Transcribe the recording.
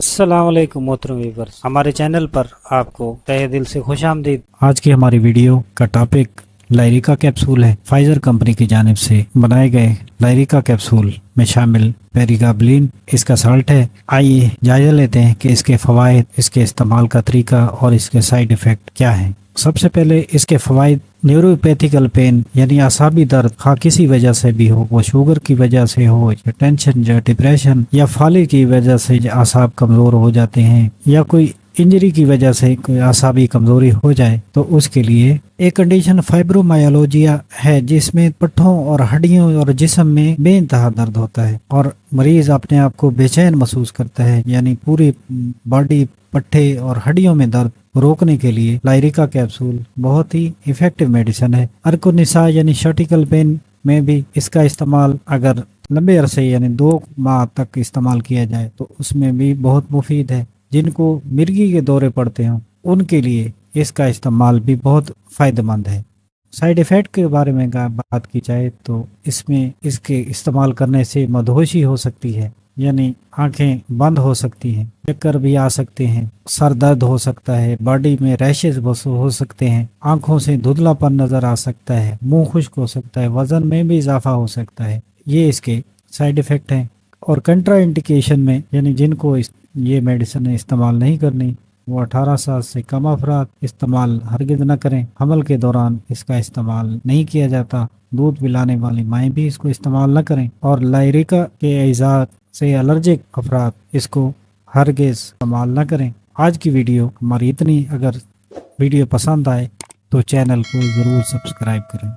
अस्सलाम वालेकुम मोहतरम व्यूअर्स, हमारे चैनल पर आपको तहे दिल से खुश आमदीद। आज की हमारी वीडियो का टॉपिक लायरिका कैप्सूल है। फाइजर कंपनी की जानिब से बनाए गए लायरिका कैप्सूल में शामिल पेरिगाबलिन इसका साल्ट है। आइए जायजा लेते हैं कि इसके फवाइद, इसके इस्तेमाल का तरीका और इसके साइड इफ़ेक्ट क्या हैं। सबसे पहले इसके फवाइद, न्यूरोपैथिकल पेन यानी आसाबी दर्द, खा किसी वजह से भी हो, वो शुगर की वजह से हो या टेंशन या डिप्रेशन या फाले की वजह से आसाब कमज़ोर हो जाते हैं या कोई इंजरी की वजह से कोई आसाबी कमजोरी हो जाए तो उसके लिए एक कंडीशन फाइब्रोमाइल्जिया है जिसमें पट्ठों और हड्डियों और जिस्म में बेइंतहा दर्द होता है और मरीज अपने आप को बेचैन महसूस करता है, यानी पूरी बॉडी, पट्टे और हड्डियों में दर्द रोकने के लिए लायरिका कैप्सूल बहुत ही इफेक्टिव मेडिसिन है। अर्कोनिसा यानी शर्टिकल पेन में भी इसका इस्तेमाल अगर लंबे अरसे यानी 2 माह तक इस्तेमाल किया जाए तो उसमें भी बहुत मुफीद है। जिनको मिर्गी के दौरे पड़ते हों उनके लिए इसका इस्तेमाल भी बहुत फ़ायदेमंद है। साइड इफ़ेक्ट के बारे में बात की जाए तो इसमें इसके इस्तेमाल करने से मदहोशी हो सकती है, यानी आंखें बंद हो सकती हैं, चक्कर भी आ सकते हैं, सर दर्द हो सकता है, बॉडी में रैशेज हो सकते हैं, आंखों से धुंधलापन नज़र आ सकता है, मुंह खुश्क हो सकता है, वज़न में भी इजाफा हो सकता है। ये इसके साइड इफ़ेक्ट हैं। और कंट्रा इंडिकेशन में, यानी जिनको ये मेडिसिन इस्तेमाल नहीं करनी, वो 18 साल से कम अफराद इस्तेमाल हरगिज़ न करें। हमल के दौरान इसका इस्तेमाल नहीं किया जाता। दूध पिलाने वाली माएँ भी इसको इस्तेमाल न करें और लायरिका के अज़ात से एलर्जिक अफराद इसको हरगिज़ इस्तेमाल न करें। आज की वीडियो हमारी इतनी। अगर वीडियो पसंद आए तो चैनल को ज़रूर सब्सक्राइब करें।